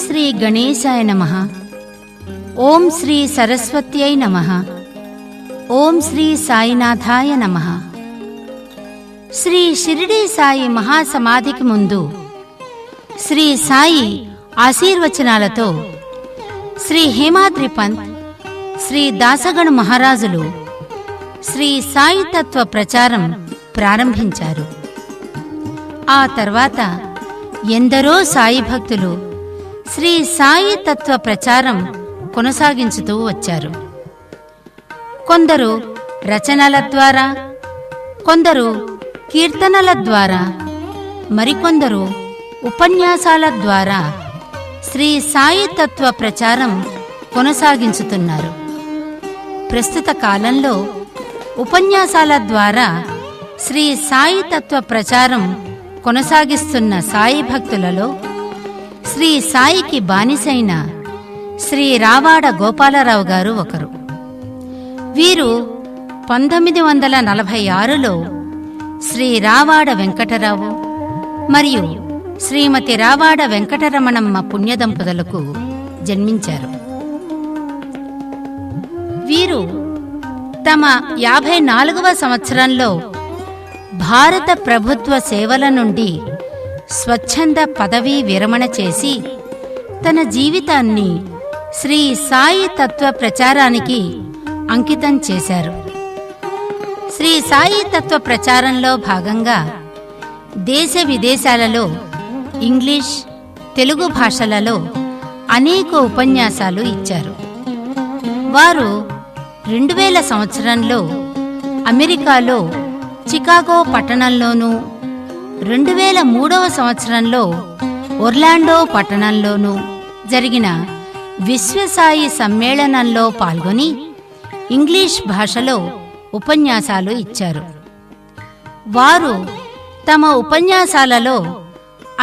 శ్రీ గణేశాయ నమః. ఓం శ్రీ సరస్వత్యై నమః. ఓం శ్రీ సాయినాథాయ నమః. శ్రీ షిరిడీ సాయి మహాసమాధికి ముందు శ్రీ సాయి ఆశీర్వచనాలతో శ్రీ హేమాద్రి పంత్, శ్రీ దాసగణ మహారాజులు శ్రీ సాయి తత్వ ప్రచారం ప్రారంభించారు. ఆ తర్వాత ఎందరో సాయి భక్తులు శ్రీ సాయి తత్వ ప్రచారం కొనసాగించుతూ వచ్చారు. కొందరు రచనల ద్వారా, కొందరు కీర్తనల ద్వారా, మరికొందరు ఉపన్యాసాల ద్వారా శ్రీ సాయి తత్వ ప్రచారం కొనసాగించుతున్నారు. ప్రస్తుత కాలంలో ఉపన్యాసాల ద్వారా శ్రీ సాయి తత్వ ప్రచారం కొనసాగిస్తున్న సాయి భక్తులలో శ్రీ సాయికి బానిసైన శ్రీ రావాడ గోపాలరావు గారు ఒకరు. వీరు 1946లో శ్రీ రావాడ వెంకటరావు మరియు శ్రీమతి రావాడ వెంకటరమణమ్మ పుణ్యదంపతులకు జన్మించారు. వీరు తమ 54వ సంవత్సరంలో భారత ప్రభుత్వ సేవల నుండి స్వచ్ఛంద పదవీ విరమణ చేసి తన జీవితాన్ని శ్రీ సాయి తత్వ ప్రచారానికి అంకితం చేశారు. శ్రీ సాయి తత్వ ప్రచారంలో భాగంగా దేశ విదేశాలలో ఇంగ్లీష్, తెలుగు భాషలలో అనేక ఉపన్యాసాలు ఇచ్చారు. వారు 2000 సంవత్సరంలో అమెరికాలో చికాగో పట్టణంలోనూ, 2003వ సంవత్సరంలో ఒర్లాండో పట్టణంలోనూ జరిగిన విశ్వసాయి సమ్మేళనంలో పాల్గొని ఇంగ్లీష్ భాషలో ఉపన్యాసాలు ఇచ్చారు. వారు తమ ఉపన్యాసాలలో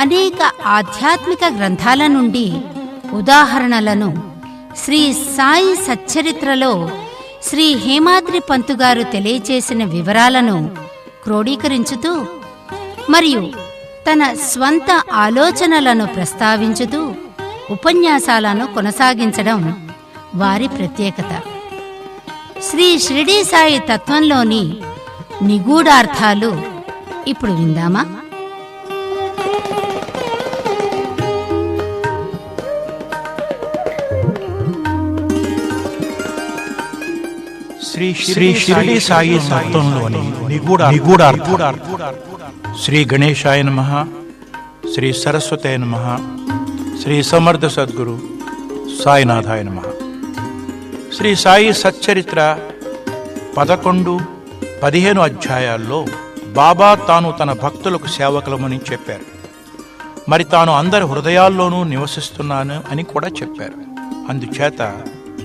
అనేక ఆధ్యాత్మిక గ్రంథాల నుండి ఉదాహరణలను శ్రీ సాయి సచ్చరిత్రలో శ్రీ హేమాద్రి పంతుగారు తెలియచేసిన వివరాలను క్రోడీకరించుతూ మరియు తన స్వంత ఆలోచనలను ప్రస్తావించుతూ ఉపన్యాసాలను కొనసాగించడం వారి ప్రత్యేకత. శ్రీ షిరిడీ సాయి తత్వంలోని నిగూఢార్థాలు ఇప్పుడు విందామా? శ్రీ షిరిడీ సాయి తత్వంలోని నిగూఢార్థాలు. శ్రీ గణేశాయ నమః. శ్రీ సరస్వతే నమః. శ్రీ సమర్థ సద్గురు సాయినాథాయ నమః. శ్రీ సాయి సచ్చరిత్ర 11, 15 అధ్యాయాల్లో బాబా తాను తన భక్తులకు సేవకులమని చెప్పారు. మరి తాను అందరి హృదయాల్లోనూ నివసిస్తున్నాను అని కూడా చెప్పారు. అందుచేత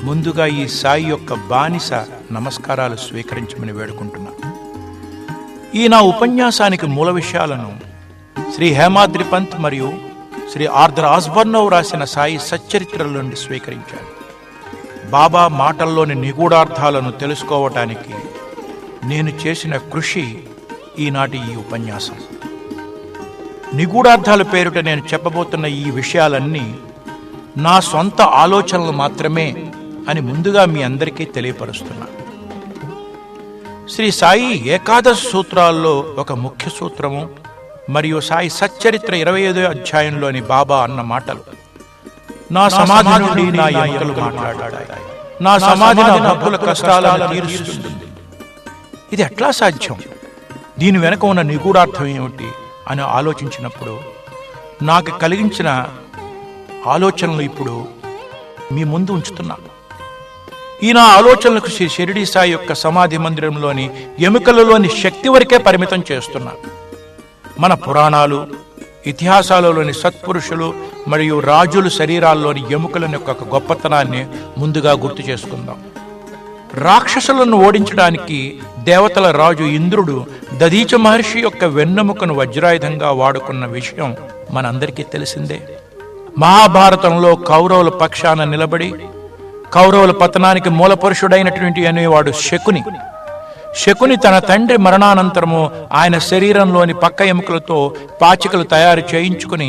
ముందుగా ఈ సాయి యొక్క బానిస నమస్కారాలు స్వీకరించమని వేడుకుంటున్నాను. ఈ నా ఉపన్యాసానికి మూల విషయాలను శ్రీ హేమాద్రి పంత్ మరియు శ్రీ ఆర్థర్ ఆస్బర్నోవ్ రాసిన సాయి సచ్చరిత్రల నుండి స్వీకరించాను. బాబా మాటల్లోని నిగూఢార్థాలను తెలుసుకోవటానికి నేను చేసిన కృషి ఈనాటి ఈ ఉపన్యాసం. నిగూఢార్థాల పేరుట నేను చెప్పబోతున్న ఈ విషయాలన్నీ నా సొంత ఆలోచనలు మాత్రమే అని ముందుగా మీ అందరికీ తెలియపరుస్తున్నా. శ్రీ సాయి ఏకాదశ సూత్రాల్లో ఒక ముఖ్య సూత్రము మరియు సాయి సచ్చరిత్ర 25వ అధ్యాయంలోని బాబా అన్న మాటలు, నా సమాధి నుండి నా ఎముకలు మాట్లాడాయి, నా సమాధి నా భక్తుల కష్టాలను తీరుస్తుంది. ఇది ఎట్లా సాధ్యం? దీని వెనక ఉన్న నిగూఢార్థం ఏమిటి అని ఆలోచించినప్పుడు నాకు కలిగించిన ఆలోచనలు ఇప్పుడు మీ ముందు ఉంచుతున్నా. ఈ నా ఆలోచనలకు శ్రీ షిరిడీ సాయి యొక్క సమాధి మందిరంలోని ఎముకలలోని శక్తి వరకే పరిమితం చేస్తున్నా. మన పురాణాలు, ఇతిహాసాలలోని సత్పురుషులు మరియు రాజుల శరీరాల్లోని ఎముకల యొక్క గొప్పతనాన్ని ముందుగా గుర్తు చేసుకుందాం. రాక్షసులను ఓడించడానికి దేవతల రాజు ఇంద్రుడు దధీచ మహర్షి యొక్క వెన్నెముకను వజ్రాయుధంగా వాడుకున్న విషయం మనందరికీ తెలిసిందే. మహాభారతంలో కౌరవుల పక్షాన నిలబడి కౌరవుల పతనానికి మూలపురుషుడైనటువంటి అనేవాడు శకుని. శకుని తన తండ్రి మరణానంతరము ఆయన శరీరంలోని పక్క ఎముకలతో పాచికలు తయారు చేయించుకుని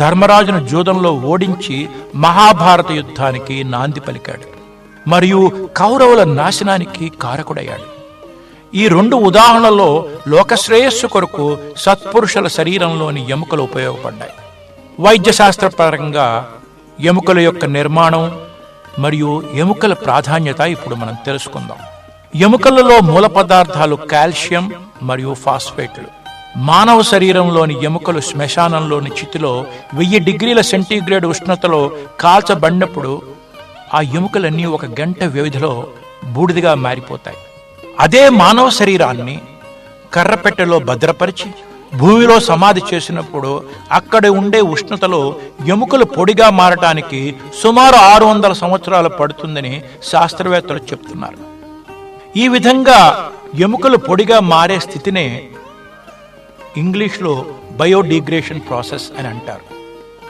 ధర్మరాజును జూదంలో ఓడించి మహాభారత యుద్ధానికి నాంది పలికాడు మరియు కౌరవుల నాశనానికి కారకుడయ్యాడు. ఈ 2 ఉదాహరణలలో లోకశ్రేయస్సు కొరకు సత్పురుషుల శరీరంలోని ఎముకలు ఉపయోగపడ్డాయి. వైద్యశాస్త్రపరంగా ఎముకల యొక్క నిర్మాణం మరియు ఎముకల ప్రాధాన్యత ఇప్పుడు మనం తెలుసుకుందాం. ఎముకలలో మూల పదార్థాలు కాల్షియం మరియు ఫాస్ఫేట్లు. మానవ శరీరంలోని ఎముకలు శ్మశానంలోని చితిలో 1000 డిగ్రీల సెంటీగ్రేడ్ ఉష్ణతలో కాల్చబడినప్పుడు ఆ ఎముకలన్నీ 1 గంట వ్యవధిలో బూడిదిగా మారిపోతాయి. అదే మానవ శరీరాన్ని కర్రపెట్టెలో భద్రపరిచి భూమిలో సమాధి చేసినప్పుడు అక్కడ ఉండే ఉష్ణతలో ఎముకలు పొడిగా మారటానికి సుమారు 600 సంవత్సరాలు పడుతుందని శాస్త్రవేత్తలు చెప్తున్నారు. ఈ విధంగా ఎముకలు పొడిగా మారే స్థితినే ఇంగ్లీష్లో బయోడిగ్రేషన్ ప్రాసెస్ అని అంటారు.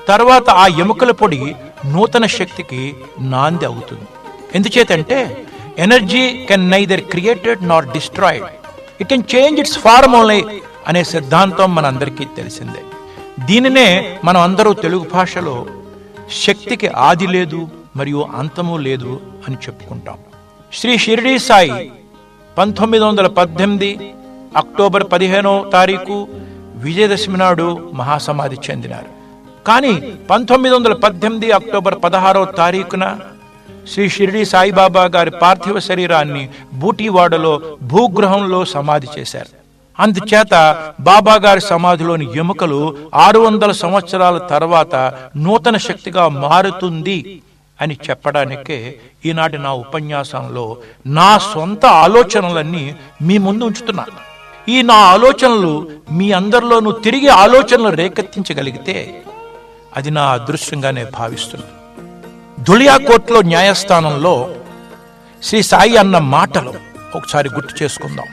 తర్వాత ఆ ఎముకల పొడి నూతన శక్తికి నాంది అవుతుంది. ఎందుచేతంటే energy can neither created nor destroyed, it can change its form only అనే సిద్ధాంతం మనందరికీ తెలిసిందే. దీనినే మనం అందరూ తెలుగు భాషలో శక్తికి ఆది లేదు మరియు అంతము లేదు అని చెప్పుకుంటాం. శ్రీ షిరిడీ సాయి 1918 అక్టోబర్ 15వ తారీఖు విజయదశమి నాడు మహాసమాధి చెందినారు. కానీ 1918 అక్టోబర్ 16వ తారీఖున శ్రీ షిరిడీ సాయిబాబా గారి పార్థివ శరీరాన్ని బూటీవాడలో భూగృహంలో సమాధి చేశారు. అందుచేత బాబా గారి సమాధిలోని ఎముకలు 600 సంవత్సరాల తర్వాత నూతన శక్తిగా మారుతుంది అని చెప్పడానికే ఈనాటి నా ఉపన్యాసంలో నా సొంత ఆలోచనలన్నీ మీ ముందు ఉంచుతున్నాను. ఈ నా ఆలోచనలు మీ అందరిలోనూ తిరిగి ఆలోచనలు రేకెత్తించగలిగితే అది నా అదృష్టంగానే భావిస్తున్నాను. ధులియా కోర్టులో న్యాయస్థానంలో శ్రీ సాయి అన్న మాటలు ఒకసారి గుర్తు చేసుకుందాం.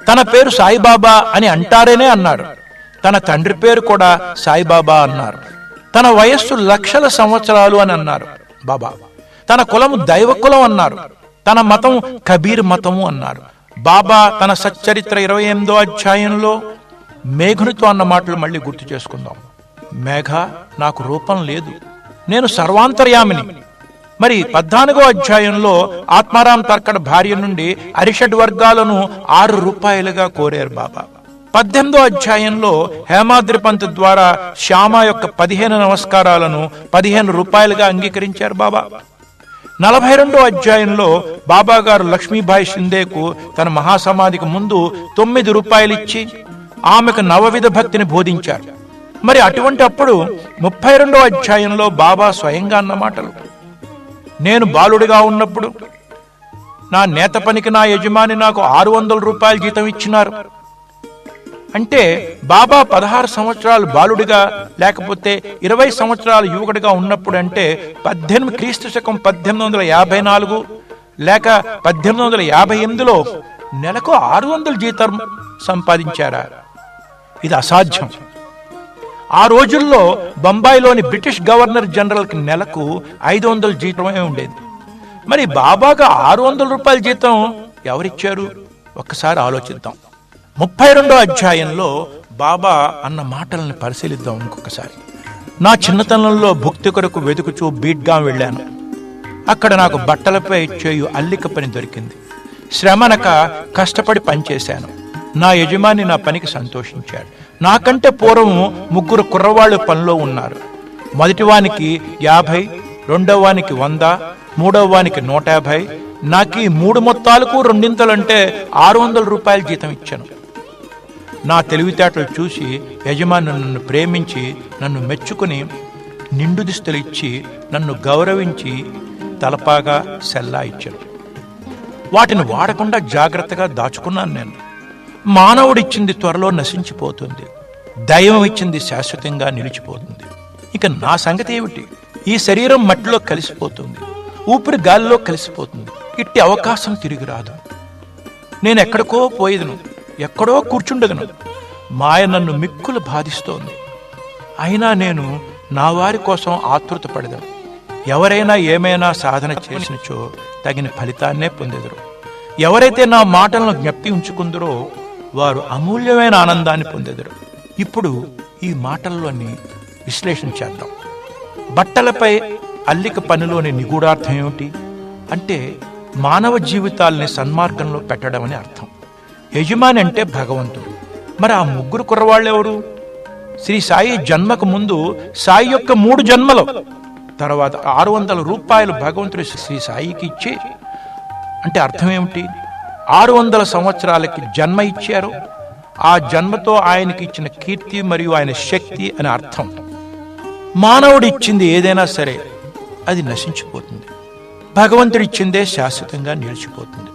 తన పేరు సాయిబాబా అని అంటారేనే అన్నారు. తన తండ్రి పేరు కూడా సాయిబాబా అన్నారు. తన వయస్సు లక్షల సంవత్సరాలు అని అన్నారు బాబా. తన కులము దైవ కులం అన్నారు. తన మతం కబీర్ మతము అన్నారు. బాబా తన సచ్చరిత్ర 28వ అధ్యాయంలో మేఘునితో అన్న మాటలు మళ్ళీ గుర్తు చేసుకుందాం. మేఘ, నాకు రూపం లేదు, నేను సర్వాంతర్యామిని. మరి 14వ అధ్యాయంలో ఆత్మారాం తర్కడ్ భార్య నుండి అరిషడ్ వర్గాలను 6 రూపాయలుగా కోరారు బాబా. 18వ అధ్యాయంలో హేమాద్రి పంత్ ద్వారా శ్యామ యొక్క 15 నమస్కారాలను 15 రూపాయలుగా అంగీకరించారు బాబా. 42వ అధ్యాయంలో బాబా గారు లక్ష్మీబాయి షిందేకు తన మహాసమాధికి ముందు 9 రూపాయలు ఇచ్చి ఆమెకు నవవిధ భక్తిని బోధించారు. మరి అటువంటి అప్పుడు 32వ అధ్యాయంలో బాబా స్వయంగా అన్న మాటలు, నేను బాలుడిగా ఉన్నప్పుడు నా నేత పనికి నా యజమాని నాకు 600 రూపాయల జీతం ఇచ్చినారు. అంటే బాబా 16 సంవత్సరాలు బాలుడిగా లేకపోతే 20 సంవత్సరాలు యువకుడిగా ఉన్నప్పుడు, అంటే క్రీస్తు శకం 1854 లేక 1858లో నెలకు 600 జీతం సంపాదించారా? ఇది అసాధ్యం. ఆ రోజుల్లో బొంబాయిలోని బ్రిటిష్ గవర్నర్ జనరల్కి నెలకు 500 జీతమే ఉండేది. మరి బాబాగా 600 రూపాయల జీతం ఎవరిచ్చారు? ఒక్కసారి ఆలోచిద్దాం. 32వ అధ్యాయంలో బాబా అన్న మాటలను పరిశీలిద్దాం ఇంకొకసారి. నా చిన్నతనంలో భుక్తి కొరకు వెతుకుచూ బీడ్గా వెళ్ళాను. అక్కడ నాకు బట్టలపై చేయు అల్లిక పని దొరికింది. శ్రమనక కష్టపడి పనిచేశాను. నా యజమాని నా పనికి సంతోషించాడు. నాకంటే పూర్వం 3 కుర్రవాళ్ళు పనిలో ఉన్నారు. మొదటివానికి 50, రెండోవానికి 100, మూడోవానికి 150. నాకు ఈ 3 మొత్తాలకు రెండింతలంటే 600 రూపాయల జీతం ఇచ్చాను. నా తెలివితేటలు చూసి యజమాని నన్ను ప్రేమించి నన్ను మెచ్చుకుని నిండు దుస్తులు ఇచ్చి నన్ను గౌరవించి తలపాగా సెల్లా ఇచ్చాడు. వాటిని వాడకుండా జాగ్రత్తగా దాచుకున్నాను నేను. మానవుడిచ్చింది త్వరలో నశించిపోతుంది, దైవం ఇచ్చింది శాశ్వతంగా నిలిచిపోతుంది. ఇక నా సంగతి ఏమిటి? ఈ శరీరం మట్టిలో కలిసిపోతుంది, ఊపిరి గాలిలో కలిసిపోతుంది. ఇట్టి అవకాశం తిరిగి రాదు. నేను ఎక్కడికో పోయేదను, ఎక్కడో కూర్చుండగను. మాయ నన్ను మిక్కులు బాధిస్తోంది. అయినా నేను నా వారి కోసం ఆతృత పడదను. ఎవరైనా ఏమైనా సాధన చేసినచో తగిన ఫలితాన్నే పొందెదరు. ఎవరైతే నా మాటలను జ్ఞప్తి ఉంచుకుందరో వారు అమూల్యమైన ఆనందాన్ని పొందెదరు. ఇప్పుడు ఈ మాటల్లోని విశ్లేషణ చేద్దాం. బట్టలపై అల్లిక పనిలోని నిగూఢార్థం ఏమిటి అంటే మానవ జీవితాల్ని సన్మార్గంలో పెట్టడం అని అర్థం. యజమాని అంటే భగవంతుడు. మరి ఆ ముగ్గురు కుర్రవాళ్ళెవరు? శ్రీ సాయి జన్మకు ముందు సాయి యొక్క 3 జన్మలు, తర్వాత 600 రూపాయలు భగవంతుడు శ్రీ సాయికి ఇచ్చి, అంటే అర్థం ఏమిటి? 600 సంవత్సరాలకి జన్మ ఇచ్చారు. ఆ జన్మతో ఆయనకి ఇచ్చిన కీర్తి మరియు ఆయన శక్తి అని అర్థం. మానవుడు ఇచ్చింది ఏదైనా సరే అది నశించిపోతుంది. భగవంతుడు ఇచ్చిందే శాశ్వతంగా నిలిచిపోతుంది.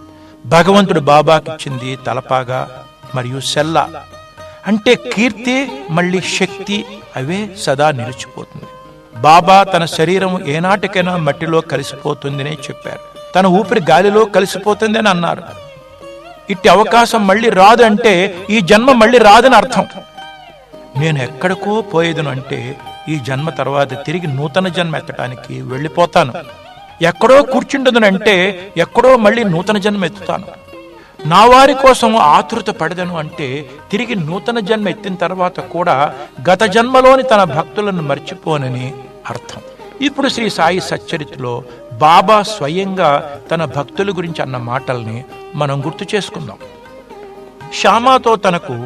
భగవంతుడు బాబాకి ఇచ్చింది తలపాగా మరియు సెల్ల, అంటే కీర్తి మళ్ళీ శక్తి, అవే సదా నిలిచిపోతుంది. బాబా తన శరీరం ఏనాటికైనా మట్టిలో కలిసిపోతుందనే చెప్పారు. తన ఊపిరి గాలిలో కలిసిపోతుంది అని అన్నారు. ఇట్టి అవకాశం మళ్ళీ రాదు అంటే ఈ జన్మ మళ్ళీ రాదని అర్థం. నేను ఎక్కడికో పోయేదను అంటే ఈ జన్మ తర్వాత తిరిగి నూతన జన్మ ఎత్తడానికి వెళ్ళిపోతాను. ఎక్కడో కూర్చుండదునంటే ఎక్కడో మళ్ళీ నూతన జన్మ ఎత్తుతాను. నా వారి కోసం ఆతృత పడదను అంటే తిరిగి నూతన జన్మ ఎత్తిన తర్వాత కూడా గత జన్మలోని తన భక్తులను మర్చిపోనని అర్థం. ఇప్పుడు శ్రీ సాయి సచ్చరిత్రలో బాబా స్వయంగా తన భక్తుల గురించి అన్న మాటల్ని మనం గుర్తు చేసుకుందాం. శ్యామాతో తనకు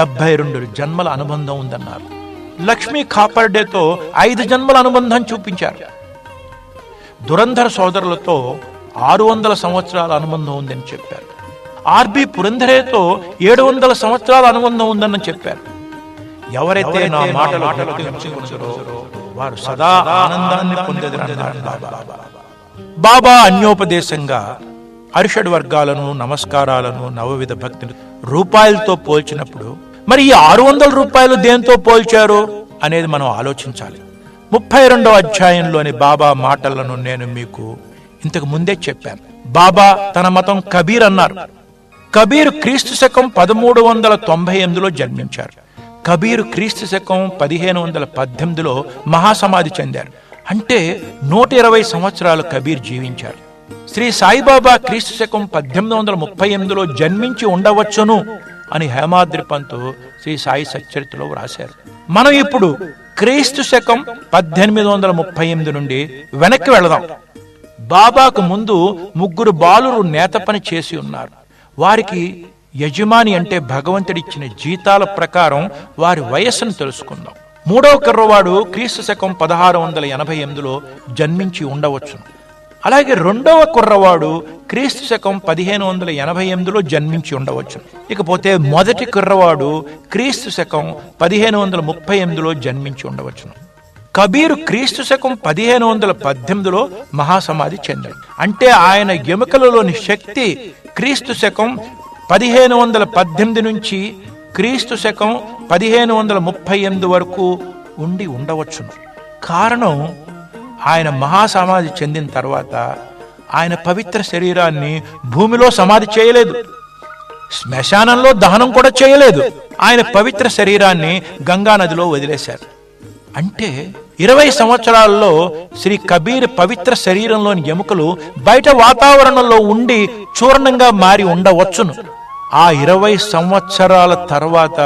72 జన్మల అనుబంధం ఉందన్నారు. లక్ష్మీ కాపర్డేతో 5 జన్మల అనుబంధం చూపించారు. దురంధర సోదరులతో 600 సంవత్సరాల అనుబంధం ఉందని చెప్పారు. ఆర్బి పురంధరేతో 700 సంవత్సరాల అనుబంధం ఉందని చెప్పారు. ఎవరైతే నా మాటలు వారు సదా ఆనందాన్ని పొందేదన్నారు బాబా. అన్యోపదేశంగా అరిషడ్ వర్గాలను, నమస్కారాలను, నవవిధ భక్తిని రూపాయలతో పోల్చినప్పుడు మరి ఈ 600 రూపాయలు దేంతో పోల్చారు అనేది మనం ఆలోచించాలి. 32వ అధ్యాయంలోని బాబా మాటలను నేను మీకు ఇంతకు ముందే చెప్పాను. బాబా తన మతం కబీర్ అన్నారు. కబీర్ క్రీస్తు శకం 1398లో జన్మించారు. కబీర్ క్రీస్తు శకం 1518లో మహాసమాధి చెందారు. అంటే 120 సంవత్సరాలు కబీర్ జీవించారు. శ్రీ సాయిబాబా క్రీస్తు శకం 1838లో జన్మించి ఉండవచ్చును అని హేమాద్రి పంతు శ్రీ సాయి సచ్చరిత్రలో వ్రాశారు. మనం ఇప్పుడు క్రీస్తు శకం 1838 నుండి వెనక్కి వెళదాం. బాబాకు ముందు 3 బాలురు నేత పని చేసి ఉన్నారు. వారికి యజమాని అంటే భగవంతుడిచ్చిన జీతాల ప్రకారం వారి వయస్సును తెలుసుకుందాం. 3వ కుర్రవాడు క్రీస్తు శకం 1688లో జన్మించి ఉండవచ్చును. అలాగే 2వ కుర్రవాడు క్రీస్తు శకం 1588లో జన్మించి ఉండవచ్చును. ఇకపోతే మొదటి కుర్రవాడు క్రీస్తు శకం 1538లో జన్మించి ఉండవచ్చును. కబీరు క్రీస్తు శకం 1518లో మహాసమాధి చెందాడు. అంటే ఆయన ఎముకలలోని శక్తి క్రీస్తు శకం 1518 నుంచి క్రీస్తు శకం 1538 వరకు ఉండి ఉండవచ్చును. కారణం ఆయన మహాసమాధి చెందిన తర్వాత ఆయన పవిత్ర శరీరాన్ని భూమిలో సమాధి చేయలేదు, శ్మశానంలో దహనం కూడా చేయలేదు. ఆయన పవిత్ర శరీరాన్ని గంగా నదిలో వదిలేశారు. అంటే 20 సంవత్సరాల్లో శ్రీ కబీర్ పవిత్ర శరీరంలోని ఎముకలు బయట వాతావరణంలో ఉండి చూర్ణంగా మారి ఉండవచ్చును. ఆ 20 సంవత్సరాల తర్వాత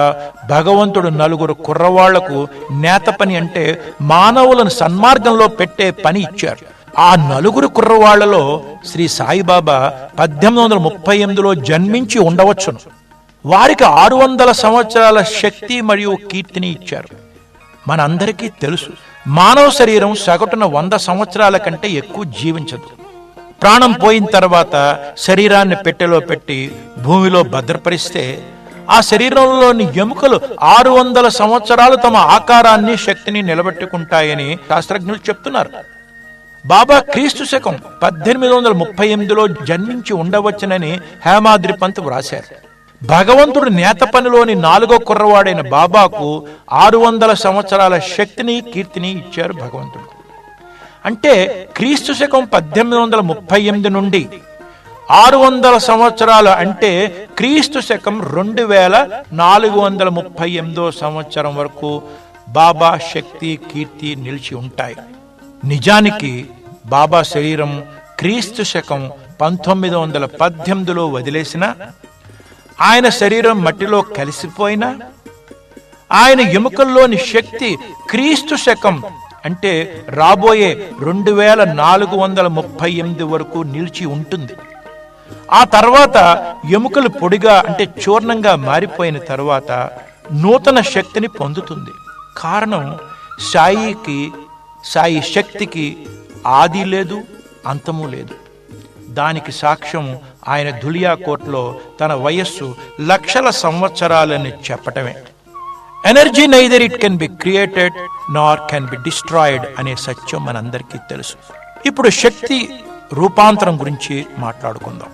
భగవంతుడు 4 కుర్రవాళ్లకు నేత పని అంటే మానవులను సన్మార్గంలో పెట్టే పని ఇచ్చారు. ఆ 4 కుర్రవాళ్లలో శ్రీ సాయిబాబా 1838లో జన్మించి ఉండవచ్చును. వారికి 600 సంవత్సరాల శక్తి మరియు కీర్తిని ఇచ్చారు. మనందరికీ తెలుసు, మానవ శరీరం సగటున 100 సంవత్సరాల కంటే ఎక్కువ జీవించదు. ప్రాణం పోయిన తర్వాత శరీరాన్ని పెట్టెలో పెట్టి భూమిలో భద్రపరిస్తే ఆ శరీరంలోని ఎముకలు 600 సంవత్సరాలు తమ ఆకారాన్ని, శక్తిని నిలబెట్టుకుంటాయని శాస్త్రజ్ఞులు చెప్తున్నారు. బాబా క్రీస్తు శకం 1838లో జన్మించి ఉండవచ్చునని హేమాద్రి పంత్ వ్రాశారు. భగవంతుడు నేత పనిలోని 4వ కుర్రవాడైన బాబాకు 600 సంవత్సరాల శక్తిని, కీర్తిని ఇచ్చారు భగవంతుడు. అంటే క్రీస్తు శకం 1838 నుండి 600 సంవత్సరాలు అంటే క్రీస్తు శకం 2438 సంవత్సరం వరకు బాబా శక్తి, కీర్తి నిలిచి ఉంటాయి. నిజానికి బాబా శరీరం క్రీస్తు శకం 1918లో వదిలేసిన, ఆయన శరీరం మట్టిలో కలిసిపోయినా, ఆయన ఎముకల్లోని శక్తి క్రీస్తు శకం అంటే రాబోయే 2438 వరకు నిలిచి ఉంటుంది. ఆ తర్వాత ఎముకలు పొడిగా అంటే చూర్ణంగా మారిపోయిన తర్వాత నూతన శక్తిని పొందుతుంది. కారణం సాయి శక్తికి ఆది లేదు, అంతము లేదు. దానికి సాక్ష్యం ఆయన ధులియా కోర్టులో తన వయస్సు లక్షల సంవత్సరాలని చెప్పటమే. Energy neither it can be created nor can be destroyed అనే సత్యం మనందరికీ తెలుసు. ఇప్పుడు శక్తి రూపాంతరం గురించి మాట్లాడుకుందాం.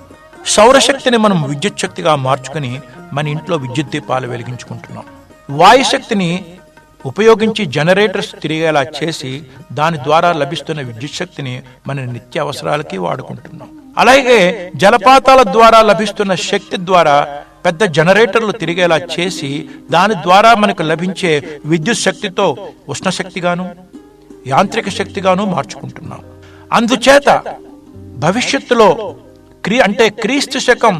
సౌరశక్తిని మనం విద్యుత్ శక్తిగా మార్చుకుని మన ఇంట్లో విద్యుత్ దీపాలు వెలిగించుకుంటున్నాం. వాయుశక్తిని ఉపయోగించి జనరేటర్స్ తిరిగేలా చేసి దాని ద్వారా లభిస్తున్న విద్యుత్ శక్తిని మన నిత్య అవసరాలకి వాడుకుంటున్నాం. అలాగే జలపాతాల ద్వారా లభిస్తున్న శక్తి ద్వారా పెద్ద జనరేటర్లు తిరిగేలా చేసి దాని ద్వారా మనకు లభించే విద్యుత్ శక్తితో ఉష్ణశక్తిగాను యాంత్రిక శక్తిగాను మార్చుకుంటున్నాం. అందుచేత భవిష్యత్తులో అంటే క్రీస్తు శకం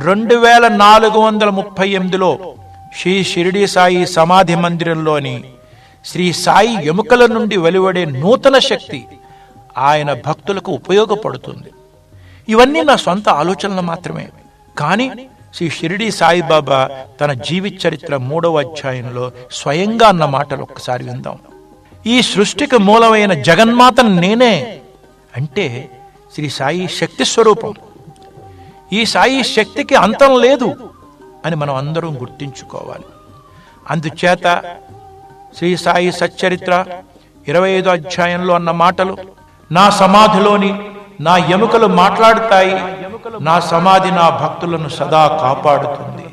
2438లో శ్రీ షిరిడి సాయి సమాధి మందిరంలోని శ్రీ సాయి ఎముకల నుండి వెలువడే నూతన శక్తి ఆయన భక్తులకు ఉపయోగపడుతుంది. ఇవన్నీ నా సొంత ఆలోచనలు మాత్రమే. కానీ శ్రీ షిరిడి సాయిబాబా తన జీవిత చరిత్ర 3వ అధ్యాయంలో స్వయంగా అన్న మాటలు ఒక్కసారి విందాం. ఈ సృష్టికి మూలమైన జగన్మాత నేనే అంటే శ్రీ సాయి శక్తి స్వరూపం. ఈ సాయి శక్తికి అంతం లేదు అని మనం అందరం గుర్తించుకోవాలి. అందుచేత శ్రీ సాయి సచ్చరిత్ర 25వ అధ్యాయంలో అన్న మాటలు, నా సమాధిలోని నా ఎముకలు మాట్లాడుతాయి, నా సమాధి నా భక్తులను సదా కాపాడుతుంది.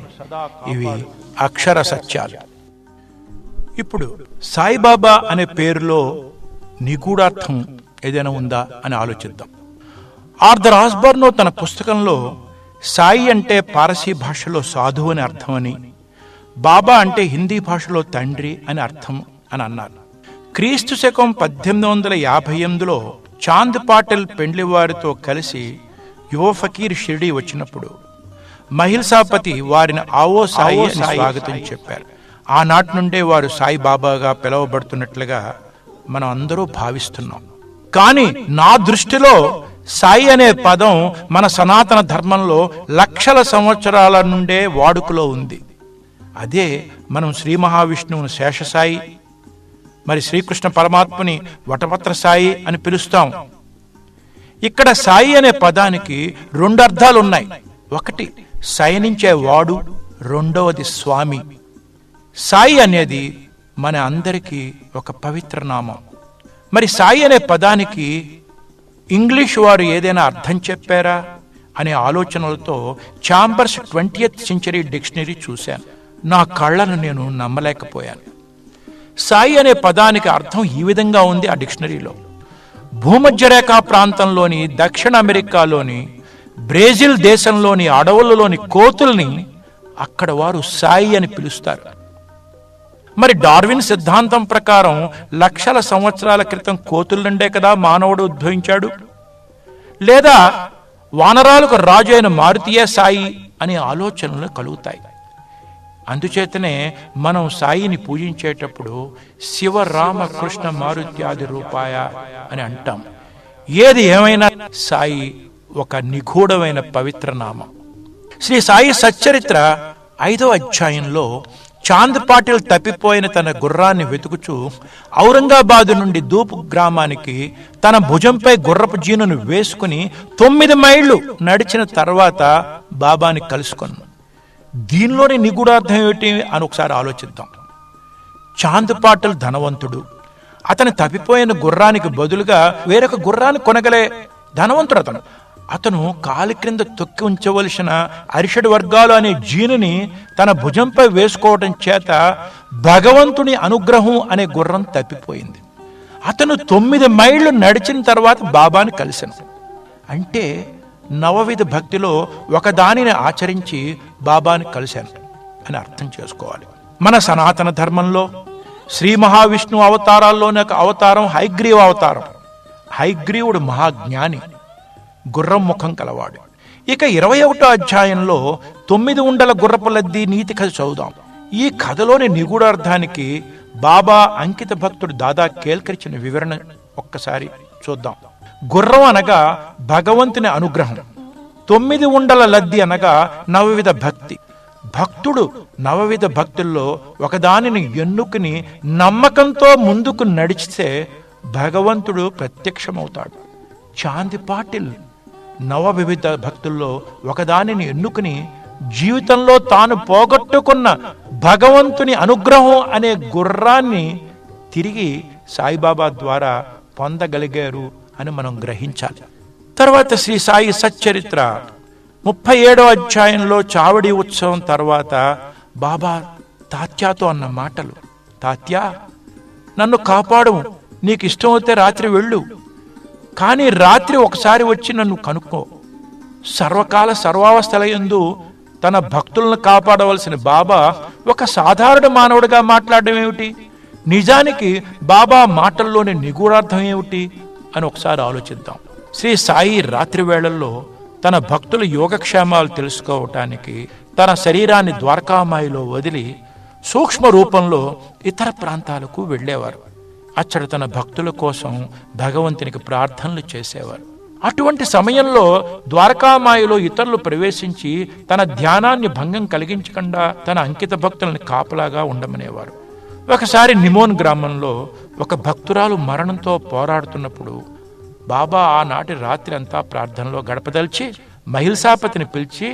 ఇవి అక్షర సత్యాలు. ఇప్పుడు సాయిబాబా అనే పేరులో నిగూఢార్థం ఏదైనా ఉందా అని ఆలోచిద్దాం. ఆర్థర్ ఆస్బర్న్ తన పుస్తకంలో సాయి అంటే పారసీ భాషలో సాధువు అని అర్థమని, బాబా అంటే హిందీ భాషలో తండ్రి అని అర్థం అని అన్నారు. క్రీస్తు శకం 1858లో చాంద్ పాటిల్ పెండ్లివారితో కలిసి యువ ఫకీర్ షిరిడి వచ్చినప్పుడు మహిల్సాపతి వారిని ఆవో సాయి అని స్వాగతం చెప్పారు. ఆనాటి నుండే వారు సాయి బాబాగా పిలువబడుతున్నట్లుగా మనం అందరూ భావిస్తున్నాం. కానీ నా దృష్టిలో సాయి అనే పదం మన సనాతన ధర్మంలో లక్షల సంవత్సరాల నుండే వాడుకలో ఉంది. అదే మనం శ్రీ మహావిష్ణువుని శేషసాయి, మరి శ్రీకృష్ణ పరమాత్మని వటపత్ర సాయి అని పిలుస్తాం. ఇక్కడ సాయి అనే పదానికి 2 అర్థాలున్నాయి. ఒకటి శయనించేవాడు, రెండవది స్వామి. సాయి అనేది మన అందరికీ ఒక పవిత్ర నామం. మరి సాయి అనే పదానికి ఇంగ్లీష్ వారు ఏదైనా అర్థం చెప్పారా అనే ఆలోచనలతో ఛాంబర్స్ 20th సెంచరీ డిక్షనరీ చూశాను. నా కళ్ళను నేను నమ్మలేకపోయాను. సాయి అనే పదానికి అర్థం ఈ విధంగా ఉంది ఆ డిక్షనరీలో: భూమధ్యరేఖా ప్రాంతంలోని దక్షిణ అమెరికాలోని బ్రెజిల్ దేశంలోని అడవులలోని కోతుల్ని అక్కడ వారు సాయి అని పిలుస్తారు. మరి డార్విన్ సిద్ధాంతం ప్రకారం లక్షల సంవత్సరాల క్రితం కోతుల నుండే కదా మానవుడు ఉద్భవించాడు. లేదా వానరాలకు రాజు అయిన మారుతీయ సాయి అనే ఆలోచనలు కలుగుతాయి. అందుచేతనే మనం సాయిని పూజించేటప్పుడు శివ రామ కృష్ణ మారుత్యాది రూపాయ అని అంటాం. ఏది ఏమైనా సాయి ఒక నిగూఢమైన పవిత్ర నామం. శ్రీ సాయి సచ్చరిత్ర 5వ అధ్యాయంలో చాంద్ పాటిల్ తప్పిపోయిన తన గుర్రాన్ని వెతుకుచూ ఔరంగాబాదు నుండి దూపు గ్రామానికి తన భుజంపై గుర్రపు జీనును వేసుకుని 9 మైళ్ళు నడిచిన తర్వాత బాబాని కలుసుకున్నాను. దీనిలోని నిగూఢార్థం ఏమిటి అని ఒకసారి ఆలోచిద్దాం. చాంద్ పాటిల్ ధనవంతుడు. అతను తప్పిపోయిన గుర్రానికి బదులుగా వేరొక గుర్రాన్ని కొనగలే ధనవంతుడు. అతను కాలి క్రింద తొక్కి ఉంచవలసిన అరిషడ్ వర్గాలు అనే జీనుని తన భుజంపై వేసుకోవడం చేత భగవంతుని అనుగ్రహం అనే గుర్రం తప్పిపోయింది. అతను 9 మైళ్ళు నడిచిన తర్వాత బాబాని కలిశాను. అంటే నవవిధ భక్తిలో ఒకదానిని ఆచరించి బాబాని కలిశాను అని అర్థం చేసుకోవాలి. మన సనాతన ధర్మంలో శ్రీ మహావిష్ణు అవతారాల్లోని ఒక అవతారం హయగ్రీవ అవతారం. హయగ్రీవుడు మహాజ్ఞాని, గుర్రం ముఖం కలవాడు. ఇక 21వ అధ్యాయంలో 9 ఉండల గుర్రపు లద్ది నీతి కథ చదువుదాం. ఈ కథలోని నిగూఢార్థానికి బాబా అంకిత భక్తుడు దాదా కేల్కరిచిన వివరణ ఒక్కసారి చూద్దాం. గుర్రం అనగా భగవంతుని అనుగ్రహం, 9 ఉండల లద్ది అనగా నవవిధ భక్తి. భక్తుడు నవవిధ భక్తుల్లో ఒకదానిని ఎన్నుకుని నమ్మకంతో ముందుకు నడిచితే భగవంతుడు ప్రత్యక్షమవుతాడు. చాంది పాటిల్ నవవిధ భక్తుల్లో ఒకదానిని ఎన్నుకుని జీవితంలో తాను పోగొట్టుకున్న భగవంతుని అనుగ్రహం అనే గుర్రాన్ని తిరిగి సాయిబాబా ద్వారా పొందగలిగారు అని మనం గ్రహించాలి. తర్వాత శ్రీ సాయి సచ్చరిత్ర 37వ అధ్యాయంలో చావడి ఉత్సవం తర్వాత బాబా తాత్యాతో అన్న మాటలు, తాత్యా నన్ను కాపాడు, నీకు ఇష్టమైతే రాత్రి వెళ్ళు, కానీ రాత్రి ఒకసారి వచ్చి నన్ను కనుక్కో. సర్వకాల సర్వావస్థలయందు తన భక్తులను కాపాడవలసిన బాబా ఒక సాధారణ మానవుడిగా మాట్లాడడం ఏమిటి? నిజానికి బాబా మాటల్లోని నిగూఢార్థం ఏమిటి అని ఒకసారి ఆలోచిద్దాం. శ్రీ సాయి రాత్రి వేళల్లో తన భక్తుల యోగక్షేమాలు తెలుసుకోవటానికి తన శరీరాన్ని ద్వారకామాయిలో వదిలి సూక్ష్మ రూపంలో ఇతర ప్రాంతాలకు వెళ్ళేవారు. అచ్చట తన భక్తుల కోసం భగవంతునికి ప్రార్థనలు చేసేవారు. అటువంటి సమయంలో ద్వారకామాయిలో ఇతరులు ప్రవేశించి తన ధ్యానాన్ని భంగం కలిగించకుండా తన అంకిత భక్తులను కాపలాగా ఉండమనేవారు. ఒకసారి నిమోన్ గ్రామంలో ఒక భక్తురాలు మరణంతో పోరాడుతున్నప్పుడు బాబా ఆనాటి రాత్రి అంతా ప్రార్థనలో గడపదలిచి మహిల్సాపతిని పిలిచి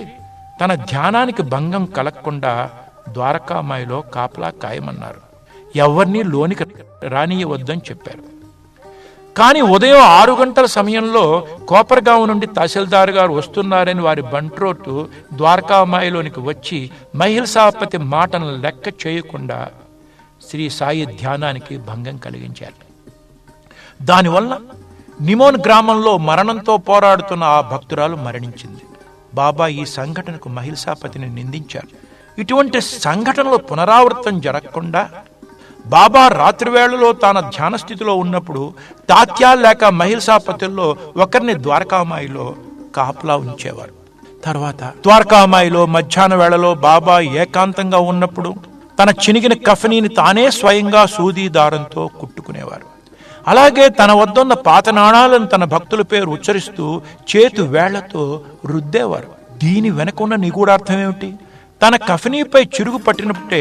తన ధ్యానానికి భంగం కలగకుండా ద్వారకామాయిలో కాపలా కాయమన్నారు. ఎవరినీ లోనికి రానియవద్దని చెప్పారు. కానీ ఉదయం 6 గంటల సమయంలో కోపర్గాం నుండి తహసీల్దార్ గారు వస్తున్నారని వారి బంట్రోటు ద్వారకామాయిలోనికి వచ్చి మహిల్సాపతి మాటను లెక్క చేయకుండా శ్రీ సాయి ధ్యానానికి భంగం కలిగించారు. దానివల్ల నిమోన్ గ్రామంలో మరణంతో పోరాడుతున్న ఆ భక్తురాలు మరణించింది. బాబా ఈ సంఘటనకు మహిల్సాపతిని నిందించారు. ఇటువంటి సంఘటనలు పునరావృతం జరగకుండా బాబా రాత్రివేళలో తాను ధ్యాన స్థితిలో ఉన్నప్పుడు తాత్యా లేక మహిల్సాపతుల్లో ఒకరిని ద్వారకామాయిలో కాపలా ఉంచేవారు. తర్వాత ద్వారకామాయిలో మధ్యాహ్న వేళలో బాబా ఏకాంతంగా ఉన్నప్పుడు తన చినిగిన కఫనీని తానే స్వయంగా సూది దారంతో కుట్టుకునేవారు. అలాగే తన వద్దన్న పాత నాణాలను తన భక్తుల పేరు ఉచ్చరిస్తూ చేతు వేళ్లతో రుద్దేవారు. దీని వెనకున్న నిగూఢార్థం ఏమిటి? తన కఫనీపై చిరుగు పట్టినప్పుడే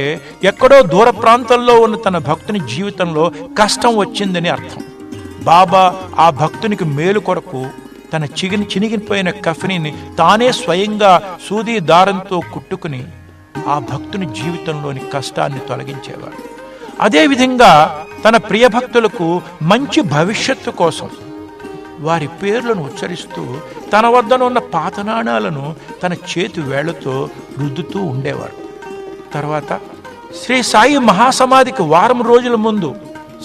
ఎక్కడో దూర ప్రాంతంలో ఉన్న తన భక్తుని జీవితంలో కష్టం వచ్చిందని అర్థం. బాబా ఆ భక్తునికి మేలు కొరకు తన చినిగిపోయిన కఫనీని తానే స్వయంగా సూది దారంతో కుట్టుకుని ఆ భక్తుని జీవితంలోని కష్టాన్ని తొలగించేవాడు. అదేవిధంగా తన ప్రియ భక్తులకు మంచి భవిష్యత్తు కోసం వారి పేర్లను ఉచ్చరిస్తూ తన వద్దనున్న పాత నాణాలను తన చేతి వేళ్లతో రుద్దుతూ ఉండేవాడు. తర్వాత శ్రీ సాయి మహాసమాధికి వారం రోజుల ముందు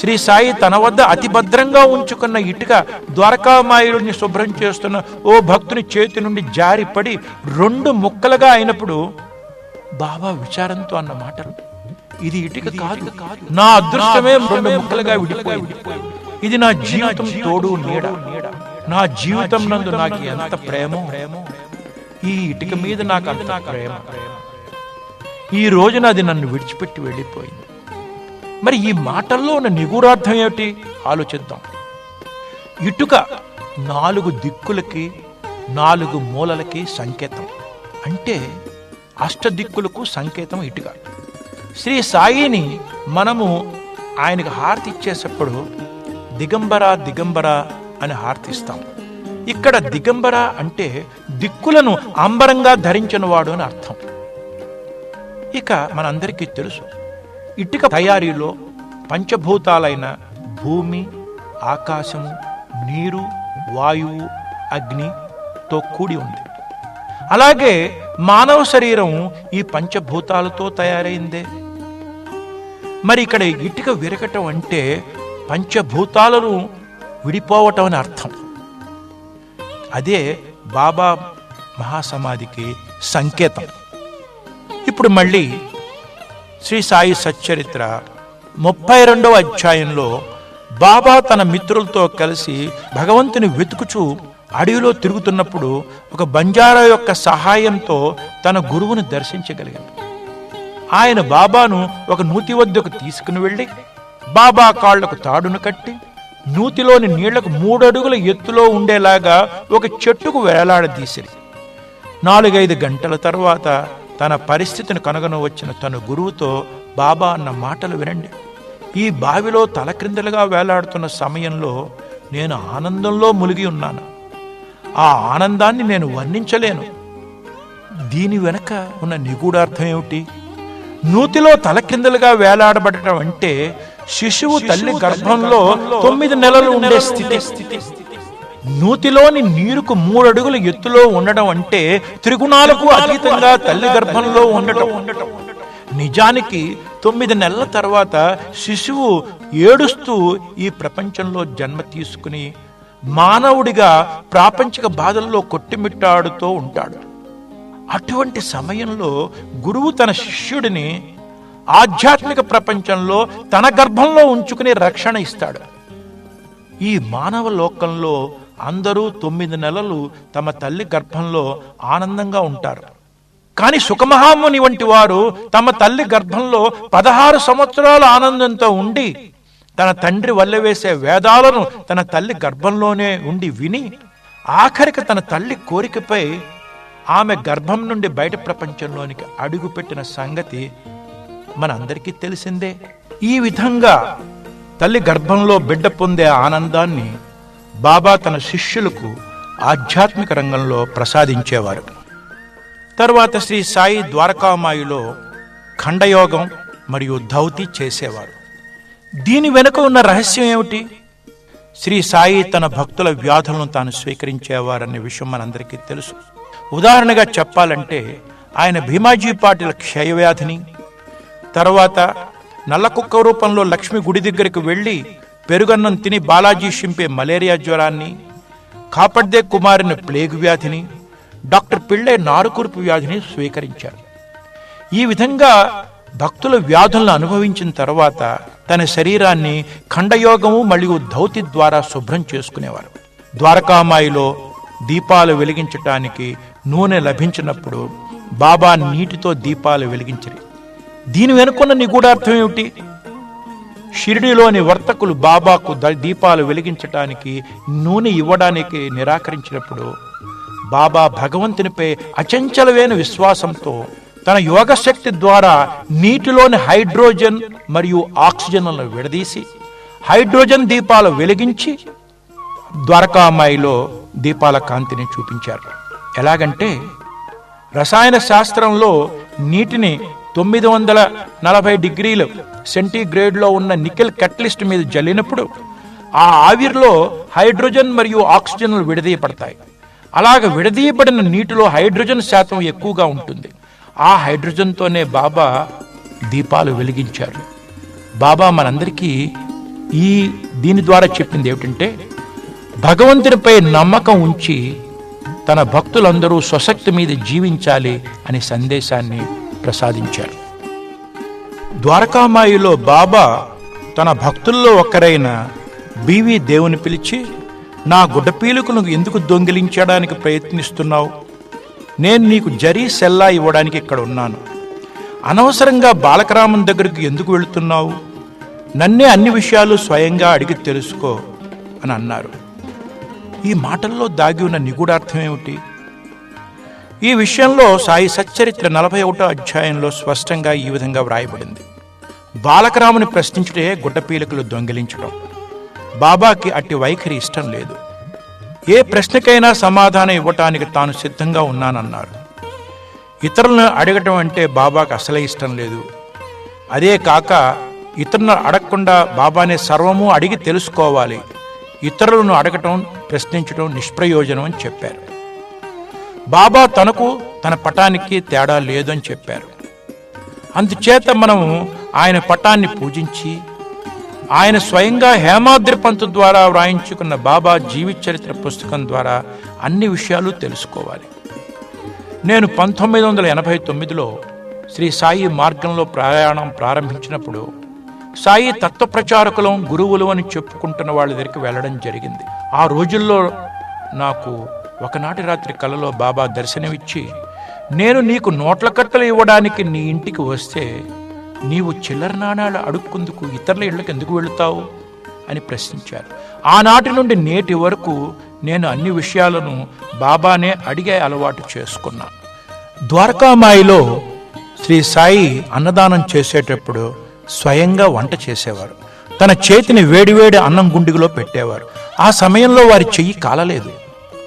శ్రీ సాయి తన వద్ద అతి భద్రంగా ఉంచుకున్న ఇటుక ద్వారకామాయుడిని శుభ్రం చేస్తున్న ఓ భక్తుని చేతి నుండి జారిపడి 2 ముక్కలుగా అయినప్పుడు బాబా విచారంతో అన్న మాటలు, ఇది ఇటుక కాదు, నా అదృష్టమే 2 ముక్కలుగా విడిపోయింది. ఇది నా జీవితం తోడు నీడ. నా జీవితం నందు నాకు ఎంత ప్రేమో, ఈ ఇటుక మీద నాకు అంత ప్రేమ. ఈ రోజున అది నన్ను విడిచిపెట్టి వెళ్ళిపోయింది. మరి ఈ మాటల్లో ఉన్న నిగూఢార్థం ఏమిటి ఆలోచిద్దాం. ఇటుక 4 దిక్కులకి 4 మూలలకి సంకేతం. అంటే అష్టదిక్కులకు సంకేతం ఇటుక. శ్రీ సాయిని మనము ఆయనకు హారతి ఇచ్చేటప్పుడు దిగంబర దిగంబర అని హారతిస్తాం. ఇక్కడ దిగంబర అంటే దిక్కులను అంబరంగా ధరించిన వాడు అని అర్థం. ఇక మనందరికీ తెలుసు, ఇటుక తయారీలో పంచభూతాలైన భూమి, ఆకాశము, నీరు, వాయువు, అగ్నితో కూడి ఉంది. అలాగే మానవ శరీరం ఈ పంచభూతాలతో తయారైందే. మరి ఇక్కడ ఇటుక విరగటం అంటే పంచభూతాలను విడిపోవటం అని అర్థం. అదే బాబా మహాసమాధికి సంకేతం. ఇప్పుడు మళ్ళీ శ్రీ సాయి సచ్చరిత్ర 32వ అధ్యాయంలో బాబా తన మిత్రులతో కలిసి భగవంతుని వెతుకుచూ అడవిలో తిరుగుతున్నప్పుడు ఒక బంజారా యొక్క సహాయంతో తన గురువుని దర్శించగలిగాడు. ఆయన బాబాను ఒక నూతి వద్దకు తీసుకుని వెళ్ళి బాబా కాళ్లకు తాడును కట్టి నూతిలోని నీళ్లకు 3 అడుగుల ఎత్తులో ఉండేలాగా ఒక చెట్టుకు వేలాడదీసిరి. 4-5 గంటల తర్వాత తన పరిస్థితిని కనుగొన వచ్చిన తన గురువుతో, బాబా అన్న మాటలు వినండి. ఈ బావిలో తలక్రిందలుగా వేలాడుతున్న సమయంలో నేను ఆనందంలో మునిగి ఉన్నాను. ఆ ఆనందాన్ని నేను వర్ణించలేను. దీని వెనక ఉన్న నిగూఢార్థం ఏమిటి? నూతిలో తలక్రిందలుగా వేలాడబడటం అంటే శిశువు తల్లి గర్భంలో 9 నెలలు ఉండే స్థితి. నూతిలోని నీరుకు 3 అడుగుల ఎత్తులో ఉండడం అంటే త్రిగుణాలకు అతీతంగా తల్లి గర్భంలో ఉండటం. నిజానికి 9 నెలల తర్వాత శిశువు ఏడుస్తూ ఈ ప్రపంచంలో జన్మ తీసుకుని మానవుడిగా ప్రాపంచిక బాధల్లో కొట్టిమిట్టాడుతూ ఉంటాడు. అటువంటి సమయంలో గురువు తన శిష్యుడిని ఆధ్యాత్మిక ప్రపంచంలో తన గర్భంలో ఉంచుకుని రక్షణ ఇస్తాడు. ఈ మానవ లోకంలో అందరూ 9 నెలలు తమ తల్లి గర్భంలో ఆనందంగా ఉంటారు. కానీ సుఖమహాముని వంటి వారు తమ తల్లి గర్భంలో 16 సంవత్సరాల ఆనందంతో ఉండి తన తండ్రి వల్లెవేసే వేదాలను తన తల్లి గర్భంలోనే ఉండి విని ఆఖరికి తన తల్లి కోరికపై ఆమె గర్భం నుండి బయట ప్రపంచంలోనికి అడుగుపెట్టిన సంగతి మనందరికీ తెలిసిందే. ఈ విధంగా తల్లి గర్భంలో బిడ్డ పొందే ఆనందాన్ని బాబా తన శిష్యులకు ఆధ్యాత్మిక రంగంలో ప్రసాదించేవారు. తర్వాత శ్రీ సాయి ద్వారకామాయిలో ఖండయోగం మరియు ధౌతి చేసేవారు. దీని వెనుక ఉన్న రహస్యం ఏమిటి? శ్రీ సాయి తన భక్తుల వ్యాధులను తాను స్వీకరించేవారనే విషయం మనందరికీ తెలుసు. ఉదాహరణగా చెప్పాలంటే ఆయన భీమాజీ పాటిల క్షయవ్యాధిని, తర్వాత నల్లకుక్క రూపంలో లక్ష్మి గుడి దగ్గరికి వెళ్ళి పెరుగన్నం తిని బాలాజీ షింపే మలేరియా జ్వరాన్ని, కాపడ్దే కుమారుని ప్లేగు వ్యాధిని, డాక్టర్ పిళ్ళే నారుకురుపు వ్యాధిని స్వీకరించారు. ఈ విధంగా భక్తుల వ్యాధులను అనుభవించిన తర్వాత తన శరీరాన్ని ఖండయోగము మరియు ధౌతి ద్వారా శుభ్రం చేసుకునేవారు. ద్వారకామాయిలో దీపాలు వెలిగించటానికి నూనె లభించినప్పుడు బాబా నీటితో దీపాలు వెలిగించరు. దీని వెనుకున్న నిగూఢార్థం ఏమిటి? షిరిడిలోని వర్తకులు బాబాకు దీపాలు వెలిగించటానికి నూనె ఇవ్వడానికి నిరాకరించినప్పుడు బాబా భగవంతునిపై అచంచలమైన విశ్వాసంతో తన యోగశక్తి ద్వారా నీటిలోని హైడ్రోజన్ మరియు ఆక్సిజన్లను విడదీసి హైడ్రోజన్ దీపాలు వెలిగించి ద్వారకామాయిలో దీపాల కాంతిని చూపించారు. ఎలాగంటే రసాయన శాస్త్రంలో నీటిని 940 డిగ్రీల సెంటీగ్రేడ్లో ఉన్న నికెల్ కెటలిస్ట్ మీద జల్లినప్పుడు ఆ ఆవిరిలో హైడ్రోజన్ మరియు ఆక్సిజన్లు విడదీయబడతాయి. అలాగ విడదీయబడిన నీటిలో హైడ్రోజన్ శాతం ఎక్కువగా ఉంటుంది. ఆ హైడ్రోజన్తోనే బాబా దీపాలు వెలిగించారు. బాబా మనందరికీ దీని ద్వారా చెప్పింది ఏమిటంటే భగవంతునిపై నమ్మకం ఉంచి తన భక్తులందరూ స్వశక్తి మీద జీవించాలి అనే సందేశాన్ని ప్రసాదించారు. ద్వారకామాయిలో బాబా తన భక్తుల్లో ఒకరైన బివి దేవుని పిలిచి, నా గుడ్డపీలుకును ఎందుకు దొంగిలించడానికి ప్రయత్నిస్తున్నావు? నేను నీకు జరీ సెల్లా ఇవ్వడానికి ఇక్కడ ఉన్నాను. అనవసరంగా బాలకరామన్ దగ్గరికి ఎందుకు వెళుతున్నావు? నన్నే అన్ని విషయాలు స్వయంగా అడిగి తెలుసుకో అని అన్నారు. ఈ మాటల్లో దాగి ఉన్న నిగూఢార్థం ఏమిటి? ఈ విషయంలో సాయి సచ్చరిత్ర 41వ అధ్యాయంలో స్పష్టంగా ఈ విధంగా వ్రాయబడింది. బాలకరాముని ప్రశ్నించుటే గుడ్డపీలికలు దొంగిలించడం. బాబాకి అట్టి వైఖరి ఇష్టం లేదు. ఏ ప్రశ్నకైనా సమాధానం ఇవ్వటానికి తాను సిద్ధంగా ఉన్నానన్నారు. ఇతరులను అడగటం అంటే బాబాకు అసలే ఇష్టం లేదు. అదే కాక ఇతరులను అడగకుండా బాబానే సర్వము అడిగి తెలుసుకోవాలి. ఇతరులను అడగటం, ప్రశ్నించడం నిష్ప్రయోజనం అని చెప్పారు. బాబా తనకు తన పటానికి తేడా లేదని చెప్పారు. అందుచేత మనము ఆయన పటాన్ని పూజించి ఆయన స్వయంగా హేమాద్రి పంతు ద్వారా వ్రాయించుకున్న బాబా జీవిత చరిత్ర పుస్తకం ద్వారా అన్ని విషయాలు తెలుసుకోవాలి. నేను 1989లో శ్రీ సాయి మార్గంలో ప్రయాణం ప్రారంభించినప్పుడు సాయి తత్వప్రచారకులం, గురువులు అని చెప్పుకుంటున్న వాళ్ళ దగ్గరికి వెళ్ళడం జరిగింది. ఆ రోజుల్లో నాకు ఒకనాటి రాత్రి కలలో బాబా దర్శనమిచ్చి, నేను నీకు నోట్ల కట్టలు ఇవ్వడానికి నీ ఇంటికి వస్తే నీవు చిల్లర నాణాలు అడుక్కుందుకు ఇతరుల ఇళ్లకు ఎందుకు వెళుతావు అని ప్రశ్నించారు. ఆనాటి నుండి నేటి వరకు నేను అన్ని విషయాలను బాబానే అడిగే అలవాటు చేసుకున్నా. ద్వారకామాయిలో శ్రీ సాయి అన్నదానం చేసేటప్పుడు స్వయంగా వంట చేసేవారు. తన చేతిని వేడివేడి అన్నం గుండిలో పెట్టేవారు. ఆ సమయంలో వారి చెయ్యి కాలలేదు.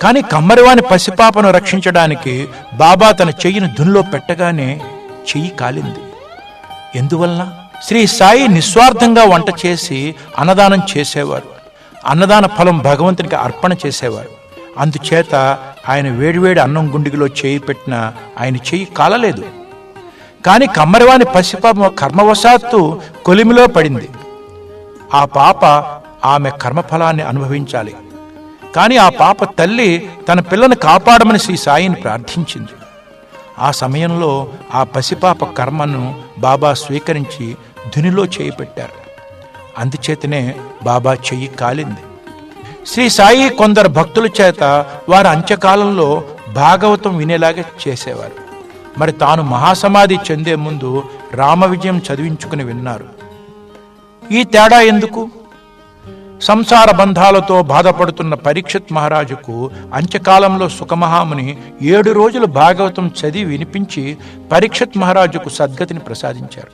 కానీ కమ్మరివాని పసిపాపను రక్షించడానికి బాబా తన చెయ్యిని దునిలో పెట్టగానే చెయ్యి కాలింది. ఎందువలన? శ్రీ సాయి నిస్వార్థంగా వంట చేసి అన్నదానం చేసేవారు. అన్నదాన ఫలం భగవంతునికి అర్పణ చేసేవారు. అందుచేత ఆయన వేడివేడి అన్నం గుండిలో చేయి పెట్టిన ఆయన చెయ్యి కాలలేదు. కానీ కమ్మరివాని పసిపాప కర్మవశాత్తు కొలిమిలో పడింది. ఆ పాప ఆమె కర్మఫలాన్ని అనుభవించాలి. కానీ ఆ పాప తల్లి తన పిల్లను కాపాడమని శ్రీ సాయిని ప్రార్థించింది. ఆ సమయంలో ఆ పసిపాప కర్మను బాబా స్వీకరించి ధునిలో చేయి పెట్టారు. అందుచేతనే బాబా చెయ్యి కాలింది. శ్రీ సాయి కొందరు భక్తుల చేత వారి అంత్యకాలంలో భాగవతం వినేలాగా చేసేవారు. మరి తాను మహాసమాధి చెందే ముందు రామ విజయం చదివించుకుని విన్నారు. ఈ తేడా ఎందుకు? సంసార బంధాలతో బాధపడుతున్న పరీక్షిత్ మహారాజుకు అంత్యకాలంలో సుఖమహాముని 7 రోజులు భాగవతం చదివి వినిపించి పరీక్షిత్ మహారాజుకు సద్గతిని ప్రసాదించారు.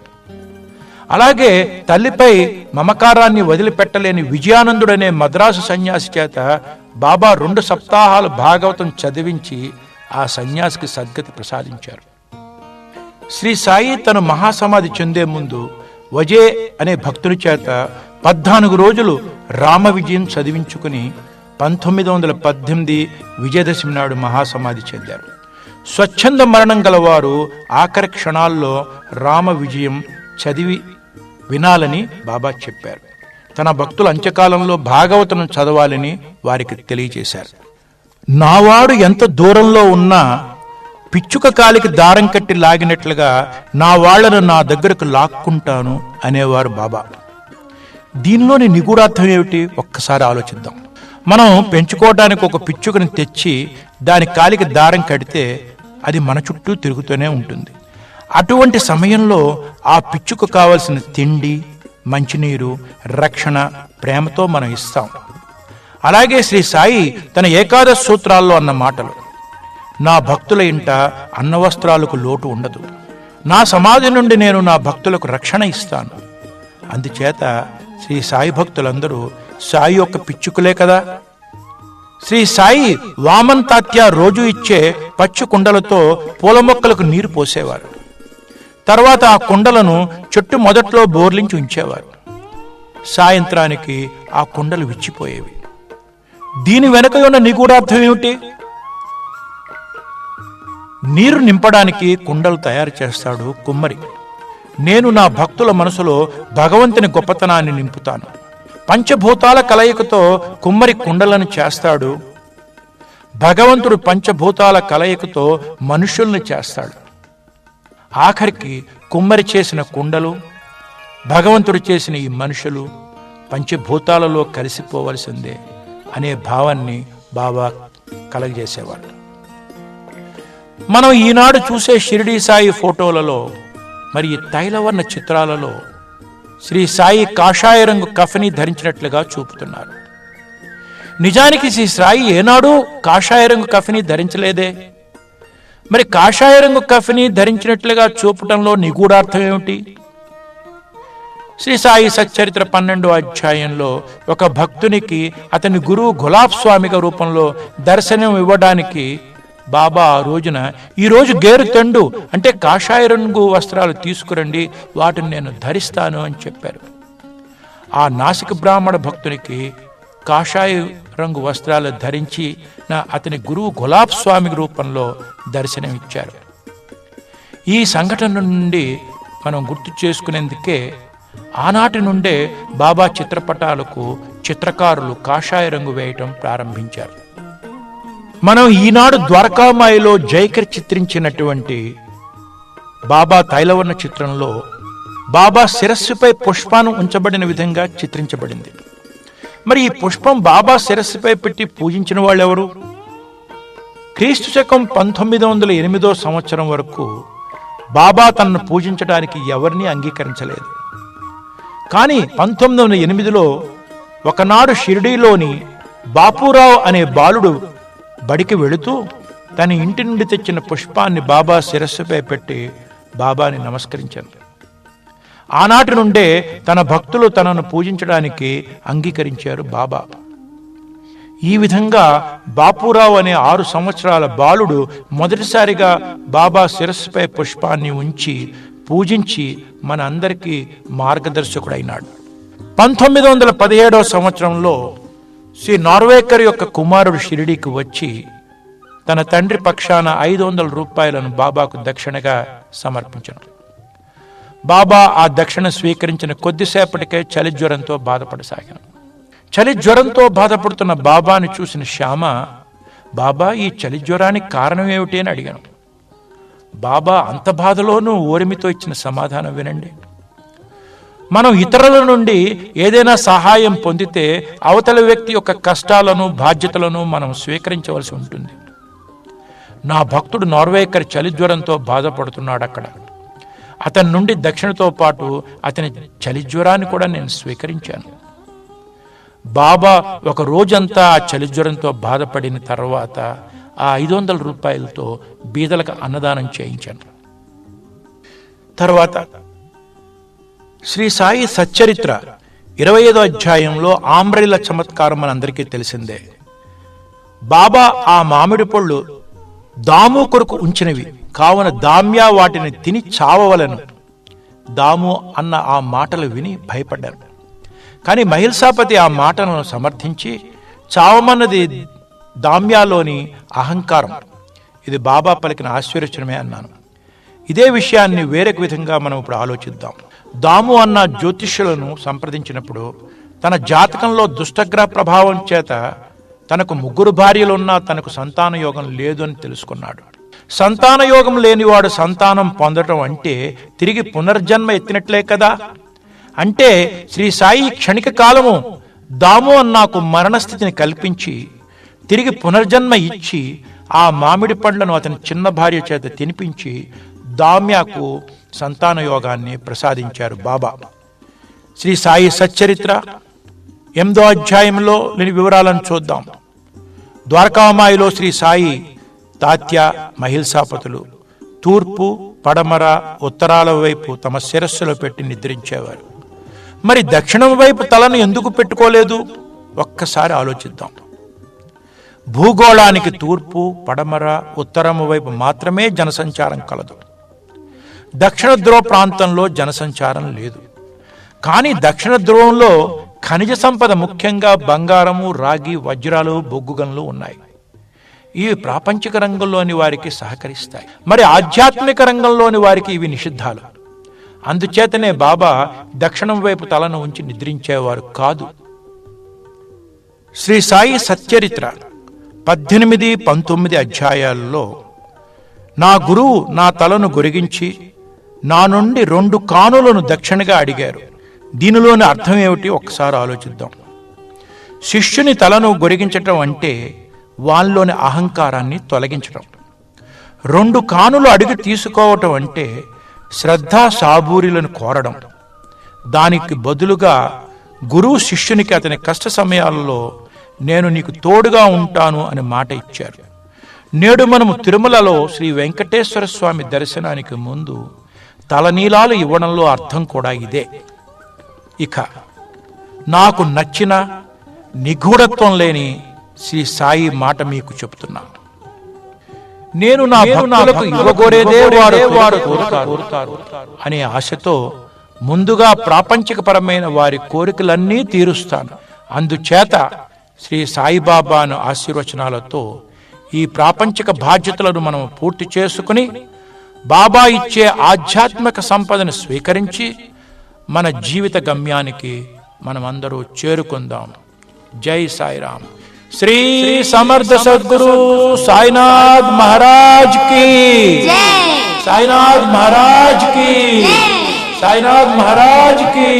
అలాగే తల్లిపై మమకారాన్ని వదిలిపెట్టలేని విజయానందుడనే మద్రాసు సన్యాసి చేత బాబా 2 సప్తాహాలు భాగవతం చదివించి ఆ సన్యాసికి సద్గతి ప్రసాదించారు. శ్రీ సాయి తన మహాసమాధి చెందే ముందు వజే అనే భక్తుని చేత 14 రోజులు రామ విజయం చదివించుకుని 1918 విజయదశమి నాడు మహాసమాధి చెందారు. స్వచ్ఛంద మరణం గలవారు ఆఖరి క్షణాల్లో రామ విజయం చదివి వినాలని బాబా చెప్పారు. తన భక్తుల అంత్యకాలంలో భాగవతం చదవాలని వారికి తెలియజేశారు. నావాడు ఎంత దూరంలో ఉన్నా పిచ్చుక కాలికి దారం కట్టి లాగినట్లుగా నా వాళ్లను నా దగ్గరకు లాక్కుంటాను అనేవారు బాబా. దీనిలోని నిగూఢార్థం ఏమిటి? ఒక్కసారి ఆలోచిద్దాం. మనం పెంచుకోవడానికి ఒక పిచ్చుకని తెచ్చి దాని కాలికి దారం కడితే అది మన చుట్టూ తిరుగుతూనే ఉంటుంది. అటువంటి సమయంలో ఆ పిచ్చుకు కావలసిన తిండి, మంచినీరు, రక్షణ ప్రేమతో మనం ఇస్తాం. అలాగే శ్రీ సాయి తన ఏకాదశ సూత్రాల్లో అన్న మాటలు, నా భక్తుల ఇంట అన్నవస్త్రాలకు లోటు ఉండదు, నా సమాధి నుండి నేను నా భక్తులకు రక్షణ ఇస్తాను. అందుచేత శ్రీ సాయి భక్తులందరూ సాయి యొక్క పిచ్చుకులే కదా. శ్రీ సాయి వామన్ తాత్య రోజు ఇచ్చే పచ్చి కుండలతో పూల మొక్కలకు నీరు పోసేవారు. తర్వాత ఆ కుండలను చెట్టు మొదట్లో బోర్లించి ఉంచేవారు. సాయంత్రానికి ఆ కుండలు విచ్చిపోయేవి. దీని వెనుక ఉన్న నిగూఢార్థం ఏమిటి? నీరు నింపడానికి కుండలు తయారు చేస్తాడు కుమ్మరి. నేను నా భక్తుల మనసులో భగవంతుని గొప్పతనాన్ని నింపుతాను. పంచభూతాల కలయికతో కుమ్మరి కుండలను చేస్తాడు. భగవంతుడు పంచభూతాల కలయికతో మనుషుల్ని చేస్తాడు. ఆఖరికి కుమ్మరి చేసిన కుండలు, భగవంతుడు చేసిన ఈ మనుషులు పంచభూతాలలో కలిసిపోవలసిందే అనే భావాన్ని బాబా కలగజేసేవాడు. మనం ఈనాడు చూసే షిరిడీ సాయి ఫోటోలలో మరి తైలవర్ణ చిత్రాలలో శ్రీ సాయి కాషాయ రంగు కఫని ధరించినట్లుగా చూపుతున్నారు. నిజానికి శ్రీ సాయి ఏనాడు కాషాయ రంగు కఫని ధరించలేదే. మరి కాషాయ రంగు కఫని ధరించినట్లుగా చూపటంలో నిగూఢార్థం ఏమిటి? శ్రీ సాయి సచ్చరిత్ర 12వ అధ్యాయంలో ఒక భక్తునికి అతని గురువు గులాబ్ స్వామిగా రూపంలో దర్శనం ఇవ్వడానికి బాబా ఆ రోజున, ఈరోజు గేరు తెండు అంటే కాషాయ రంగు వస్త్రాలు తీసుకురండి, వాటిని నేను ధరిస్తాను అని చెప్పారు. ఆ నాసిక బ్రాహ్మణ భక్తునికి కాషాయ రంగు వస్త్రాలు ధరించి అతని గురువు గులాబ్ స్వామి రూపంలో దర్శనం ఇచ్చారు. ఈ సంఘటన నుండి మనం గుర్తు చేసుకునేందుకే ఆనాటి నుండే బాబా చిత్రపటాలకు చిత్రకారులు కాషాయ రంగు వేయటం ప్రారంభించారు. మనం ఈనాడు ద్వారకామాయిలో జైకర్ చిత్రించినటువంటి బాబా తైలవర్ణ చిత్రంలో బాబా శిరస్సుపై పుష్పాన్ని ఉంచబడిన విధంగా చిత్రించబడింది. మరి ఈ పుష్పం బాబా శిరస్సుపై పెట్టి పూజించిన వాళ్ళెవరు? క్రీస్తు శకం 1908 సంవత్సరం వరకు బాబా తనను పూజించడానికి ఎవరినీ అంగీకరించలేదు. కానీ 1908లో ఒకనాడు షిరిడీలోని బాపూరావు అనే బాలుడు బడికి వెళుతూ తన ఇంటి నుండి తెచ్చిన పుష్పాన్ని బాబా శిరస్సుపై పెట్టి బాబాని నమస్కరించారు. ఆనాటి నుండే తన భక్తులు తనను పూజించడానికి అంగీకరించారు బాబా. ఈ విధంగా బాపూరావు అనే 6 సంవత్సరాల బాలుడు మొదటిసారిగా బాబా శిరస్సుపై పుష్పాన్ని ఉంచి పూజించి మన అందరికీ మార్గదర్శకుడైనాడు. 1917 సంవత్సరంలో శ్రీ నార్వేకర్ యొక్క కుమారుడు షిరిడీకి వచ్చి తన తండ్రి పక్షాన 500 రూపాయలను బాబాకు దక్షిణగా సమర్పించాడు. బాబా ఆ దక్షిణ స్వీకరించిన కొద్దిసేపటికే చలి జ్వరంతో బాధపడసాగాను. చలి జ్వరంతో బాధపడుతున్న బాబాని చూసిన శ్యామ, బాబా ఈ చలి జ్వరానికి కారణం ఏమిటి అని అడిగాను. బాబా అంత బాధలోనూ ఓరిమితో ఇచ్చిన సమాధానం వినండి. మనం ఇతరుల నుండి ఏదైనా సహాయం పొందితే అవతల వ్యక్తి యొక్క కష్టాలను బాధ్యతలను మనం స్వీకరించవలసి ఉంటుంది. నా భక్తుడు నార్వేకర్ చలి జ్వరంతో బాధపడుతున్నాడు. అక్కడ అతని నుండి దక్షిణతో పాటు అతని చలి జ్వరాన్ని కూడా నేను స్వీకరించాను. బాబా ఒక రోజంతా ఆ చలి జ్వరంతో బాధపడిన తర్వాత ఆ 500 రూపాయలతో బీదలకు అన్నదానం చేయించాను. తర్వాత శ్రీ సాయి సచ్చరిత్ర 25వ అధ్యాయంలో ఆమ్రేల చమత్కారం మనందరికీ తెలిసిందే. బాబా ఆ మామిడి పళ్ళు దాము కొరకు ఉంచినవి కావున దామ్యా వాటిని తిని చావవలను. దాము అన్న ఆ మాటలు విని భయపడ్డారు. కానీ మహిల్సాపతి ఆ మాటను సమర్థించి చావమన్నది దామ్యాలోని అహంకారం, ఇది బాబా పలికిన ఆశీర్వచనమే అన్నాను. ఇదే విషయాన్ని వేరొక విధంగా మనం ఇప్పుడు ఆలోచిద్దాం. దాము అన్న జ్యోతిష్యులను సంప్రదించినప్పుడు తన జాతకంలో దుష్టగ్రహ ప్రభావం చేత తనకు 3 భార్యలున్నా తనకు సంతాన యోగం లేదు అని తెలుసుకున్నాడు. సంతాన యోగం లేనివాడు సంతానం పొందటం అంటే తిరిగి పునర్జన్మ ఎత్తినట్లే కదా. అంటే శ్రీ సాయి క్షణిక కాలము దాము అన్నాకు మరణస్థితిని కల్పించి తిరిగి పునర్జన్మ ఇచ్చి ఆ మామిడి పండ్లను అతని చిన్న భార్య చేత తినిపించి దామ్యాకు సంతాన యోగాన్ని ప్రసాదించారు బాబా. శ్రీ సాయి సచ్చరిత్ర 8వ అధ్యాయంలో లేని వివరాలను చూద్దాం. ద్వారకామాయిలో శ్రీ సాయి తాత్య మహిల్సాపతులు తూర్పు, పడమర, ఉత్తరాల వైపు తమ శిరస్సులో పెట్టి నిద్రించేవారు. మరి దక్షిణం వైపు తలను ఎందుకు పెట్టుకోలేదు? ఒక్కసారి ఆలోచిద్దాం. భూగోళానికి తూర్పు, పడమర, ఉత్తరము వైపు మాత్రమే జనసంచారం కలదు. దక్షిణ ధ్రువ ప్రాంతంలో జనసంచారం లేదు. కానీ దక్షిణ ధ్రువంలో ఖనిజ సంపద, ముఖ్యంగా బంగారము, రాగి, వజ్రాలు, బొగ్గు గనులు ఉన్నాయి. ఇవి ప్రాపంచిక రంగంలోని వారికి సహకరిస్తాయి. మరి ఆధ్యాత్మిక రంగంలోని వారికి ఇవి నిషిద్ధాలు. అందుచేతనే బాబా దక్షిణం వైపు తలను ఉంచి నిద్రించేవారు కాదు. శ్రీ సాయి సచ్చరిత్ర 18, 19 అధ్యాయాల్లో నా గురువు నా తలను గొరిగించి నా నుండి 2 కానులను దక్షిణగా అడిగారు. దీనిలోని అర్థం ఏమిటి ఒక్కసారి ఆలోచిద్దాం. శిష్యుని తలను గొరిగించటం అంటే వాళ్ళలోని అహంకారాన్ని తొలగించటం. 2 కానులు అడిగి తీసుకోవటం అంటే శ్రద్ధా సాబూరిలను కోరడం. దానికి బదులుగా గురువు శిష్యునికి అతని కష్ట సమయాలలో నేను నీకు తోడుగా ఉంటాను అని మాట ఇచ్చారు. నేడు మనము తిరుమలలో శ్రీ వెంకటేశ్వర స్వామి దర్శనానికి ముందు తలనీలాలు ఇవ్వడంలో అర్థం కూడా ఇదే. ఇక నాకు నచ్చిన నిగూఢత్వం లేని శ్రీ సాయి మాట మీకు చెప్తున్నా. నేను నా భక్తులకు ఇవ్వగోరేదే వారు కోరుతారు అనే ఆశతో ముందుగా ప్రాపంచికపరమైన వారి కోరికలన్నీ తీరుస్తాను. అందుచేత శ్రీ సాయిబాబాను ఆశీర్వచనాలతో ఈ ప్రాపంచిక బాధ్యతలను మనం పూర్తి చేసుకుని బాబా ఇచ్చే ఆధ్యాత్మిక సంపదను స్వీకరించి మన జీవిత గమ్యానికి మనమందరూ చేరుకుందాం. జై సాయిరామ్. శ్రీ సమర్థ సద్గురు సాయినాథ్ మహారాజ్ की సాయినాథ్ మహారాజ్ की సాయినాథ్ మహారాజ్ की